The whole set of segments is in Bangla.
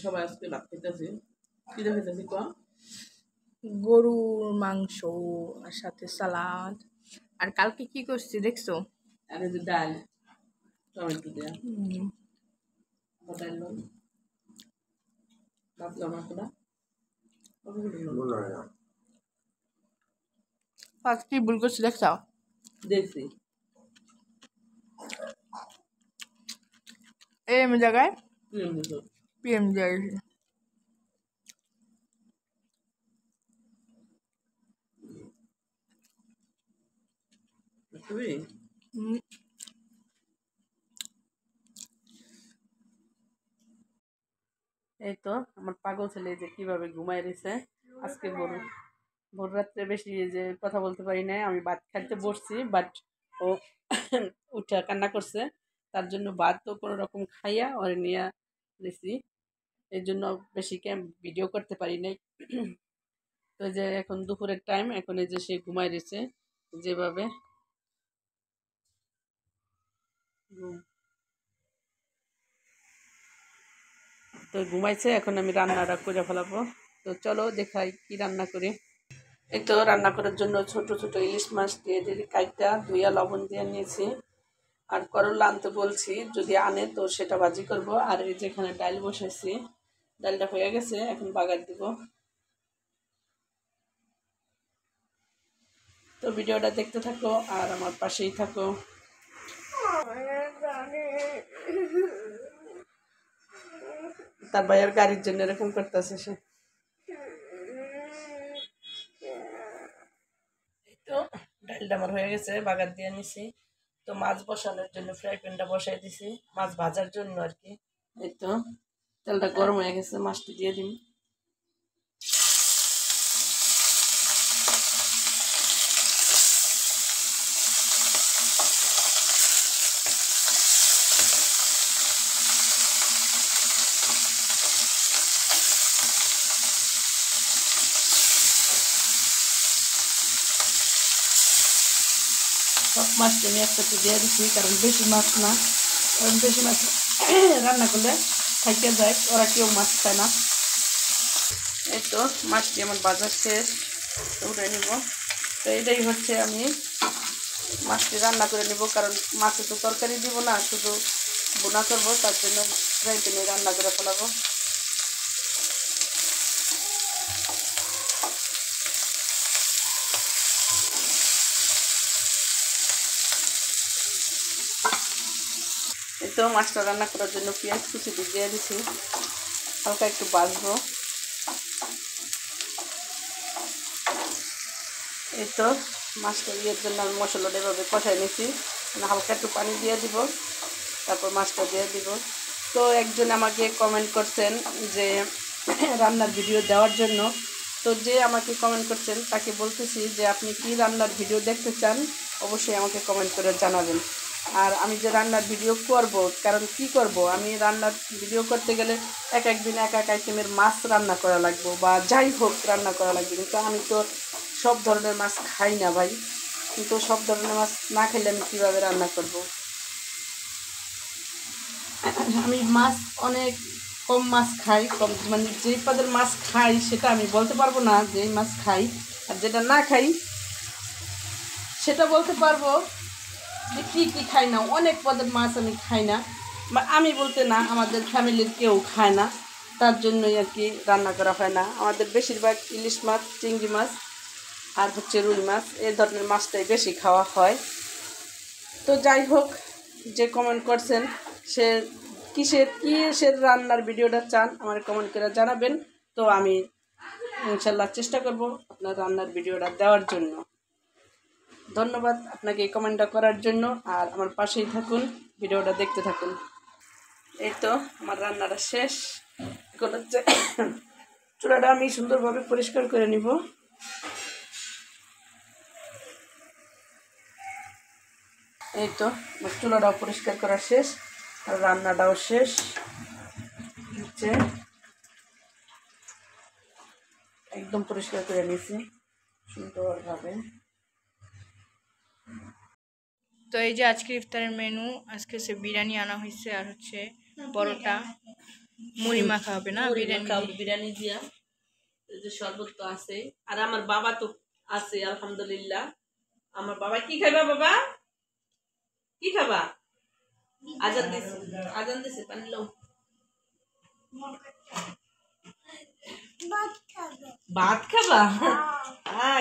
সবাই আজকে ভাত খেতেছি। কি দিয়ে খেতেছি ক? গরুর মাংস আর সাথে সালাদ। আর কালকে কি করছি দেখছো? আর এই যে ডাল টমেটো দেওয়া হুম, ডাল ভাবলাম মাখলা আজ কি ভুল করছি দেখছো? দেখছি এম জায়গায় প্রেম দিত পিএম যাই। তুই এই তো আমার পাগল ছেলে যে কিভাবে ঘুমায় রয়েছে আজকে ভোর রাত্রে বেশি যে কথা বলতে পারি না। আমি ভাত খাইতে বসছি বাট ও উঠে কান্না করছে, তার জন্য ভাত তো কোনো রকম খাইয়া ওরে নিয়ে দিছি। এই জন্য বেশি ভিডিও করতে পারি নাই। তো এই যে এখন দুপুরের টাইম, এখন এই যে সে ঘুমায় রয়েছে যেভাবে ঘুম। তো ঘুমাইছে, এখন আমি রান্নাটা করে ফেলাবো। তো চলো দেখাই কি রান্না করি। এই তো রান্না করার জন্য ছোট ছোট ইলিশ মাছ দিয়ে কাইটা ধুইয়া লবণ দিয়ে নিয়েছি। আর করলা আনতে বলছি, যদি আনে তো সেটা ভাজি করব। আর এই যেখানে ডাল বসাইছি, ডালটা হয়ে গেছে, এখন বাগার দিব। তো ভিডিওটা দেখতে থাকো আর আমার পাশেই থাকো। তার ভাইয়ের গাড়ির জন্য এরকম করতেছে সে। তো ডালটা আমার হয়ে গেছে, বাগার দিয়ে নিছি। তো মাছ বসানোর জন্য ফ্রাই প্যানটা বসাই দিছি, মাছ ভাজার জন্য আর কি। এই তো তেলটা গরম হয়ে গেছে, মাছটি দিয়ে দিন। সব মাছটা আমি একসাথে দিয়ে দিচ্ছি, কারণ বেশি মাছ না, কারণ বেশি মাছ রান্না করলে থাইকে যায়, ওরা কেউ মাছ খায় না। এই তো মাছটি আমার বাজার শেষ, উঠে নিব। তো এটাই হচ্ছে আমি মাছটি রান্না করে নিব, কারণ মাছে তো তরকারি দিব না, শুধু বোনা করবো, তার জন্য ফ্রাই প্যানে রান্না করে ফেলাবো। এই তো মাছটা রান্না করার জন্য পেঁয়াজ কুচি দিয়ে দিছি, হালকা একটু বাজবো। এই তো মাছটা ইয়ের জন্য আমি মশলাটা এভাবে কষাই নিছি, হালকা একটু পানি দিয়ে দিব, তারপর মাছটা দিয়ে দিব। তো একজন আমাকে কমেন্ট করছেন যে রান্নার ভিডিও দেওয়ার জন্য। তো যে আমাকে কমেন্ট করছেন তাকে বলতেছি যে আপনি কি রান্নার ভিডিও দেখতে চান, অবশ্যই আমাকে কমেন্ট করে জানাবেন। আর আমি যে রান্নার ভিডিও করব, কারণ কি করব, আমি রান্নার ভিডিও করতে গেলে এক একদিন এক এক আইটেমের মাছ রান্না করা লাগবে বা যাই হোক রান্না করা লাগবে, কিন্তু আমি তো সব ধরনের মাছ খাই না ভাই। কিন্তু সব ধরনের মাছ না খাইলে আমি কীভাবে রান্না করব। আমি মাছ অনেক কম মাছ খাই, কম মানে যেই পদের মাছ খাই সেটা আমি বলতে পারবো না যে মাছ খাই, আর যেটা না খাই সেটা বলতে পারবো যে কী কী খাই না। অনেক পদের মাছ আমি খাই না, বা আমি বলতে না, আমাদের ফ্যামিলির কেউ খায় না, তার জন্যই আর কি রান্না করা হয় না। আমাদের বেশিরভাগ ইলিশ মাছ, চিংড়ি মাছ আর হচ্ছে রুই মাছ, এই ধরনের মাছটাই বেশি খাওয়া হয়। তো যাই হোক, যে কমেন্ট করছেন সে কিসের রান্নার ভিডিওটা চান আমার কমেন্ট করে জানাবেন। তো আমি ইনশাল্লাহ চেষ্টা করব আপনার রান্নার ভিডিওটা দেওয়ার জন্য। ধন্যবাদ আপনাকে এই কমেন্টটা করার জন্য, আর আমার পাশেই থাকুন, ভিডিওটা দেখতে থাকুন। এই তো আমার রান্নাটা শেষ, এখন হচ্ছে চুলাটা আমি সুন্দরভাবে পরিষ্কার করে নিব। এই তো আমার চুলাটাও পরিষ্কার করা শেষ, আর রান্নাটাও শেষ হচ্ছে, একদম পরিষ্কার করে নিয়েছি সুন্দরভাবে। তো এই যে আজকে ইফতারের মেনু, আজকে সে বিরিয়ানি আনা হয়েছে আর হচ্ছে পরোটা। মুড়ি মাখা হবে না মুড়ি বিরিয়ানি মাখা হবে বিরিয়ানি দিয়া। এই যে শরবত তো আছে, আর আমার বাবা তো আছে আলহামদুলিল্লাহ। আমার বাবা কি খাইবা বাবা? কি খাবা? আজান দিছে, আজান দিছে, পানি লও। ভাত খাবা?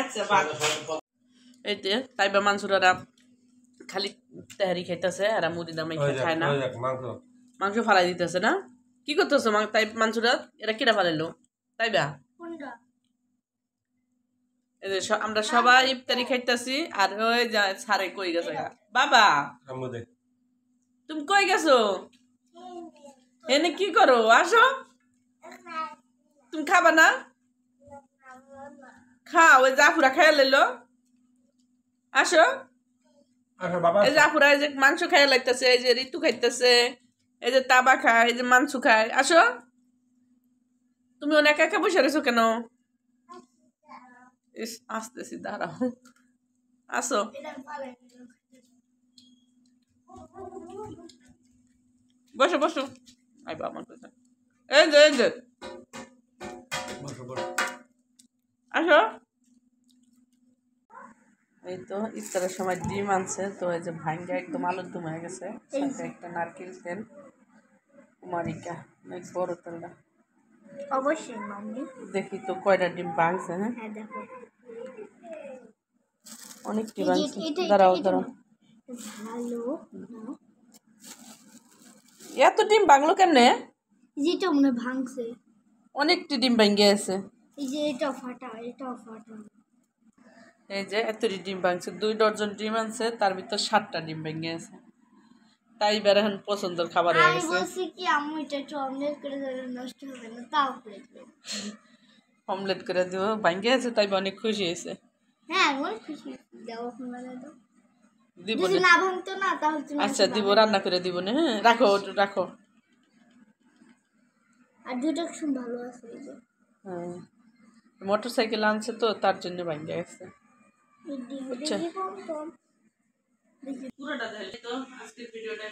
আচ্ছা ভাত। এই যে তাইবা মানসুরারা খালি তেহারি খাইতেছে, আর মুড়ি দামাই খায় না, মাংস ফালাই দিতেছে না। কি করতেছো তাই মানসুরা? এরা কিরা ফালাইলো তাইবা? এই যে আমরা সবাই ইফতারি খাইতেছি, আর ওই যা সারে কই গেছে বাবা, তুমি কই গেছো? এনে কি করো? আসো, তুমি খাবা না? খাও, ওই জাফুরা খাইয়া লইলো। আসো, এই জাফুরা এই যে মাংস খাইয়া লাগতেছে, এই যে ঋতু খাইতেছে, এই যে তাবা খায়, এই যে মাংস খায়। আসো, তুমি অনেক একা বসে রয়েছো কেন? আসতেছি, দাঁড়াও, আসো। বসো বসো, আইবা আমার কাছে। এই যে এই যে আসো। এই তো ইফতারের সময় ডিম আনছে, তো এই যে ভাঙ্গা একদম আলুর দম হয়ে গেছে, সাথে একটা নারকেল তেল কুমারিকা, অনেক বড় তেলটা। অবশ্যই মাম্মি। দেখি তো কয়টা ডিম ভাঙছে। হ্যাঁ হ্যাঁ দেখো, অনেকটি ভাঙছে। দাঁড়াও দাঁড়াও, ভালো এত ডিম ভাঙলো কেমনে? যেটা মনে ভাঙছে, অনেকটি ডিম ভাঙ্গে আছে। এই যে এটাও ফাটা, এটাও ফাটা। এই যে এতটি ডিম ভাঙছে, 2 ডজন ডিম আনছে, তার ভিতর 7টা ডিম ভেঙে আছে। তাই বের এখন পছন্দের খাবার হয়ে আমি গেছে। বলছি কি আম্মু এটা একটু অমলেট করে দিলে নষ্ট হবে না, তাও করে দিল। অমলেট করে দিব, ভাঙ্গে আছে, তাই অনেক খুশি হয়েছে। হ্যাঁ আমি খুশি, দাও এখন বানাই দাও। দিব যদি না? না ভাঙতো না তাহলে তুমি আচ্ছা দিব, রান্না করে দিব না। হ্যাঁ রাখো রাখো। আর দুটো খুব ভালো আছে এই যে। হ্যাঁ, মোটর সাইকেল আনছে তো তার জন্য ভাঙ্গে গেছে। এই ডিম আচ্ছা, দেখি কম কম দেখি। পুরোটা দেখলে তো আজকের ভিডিওটা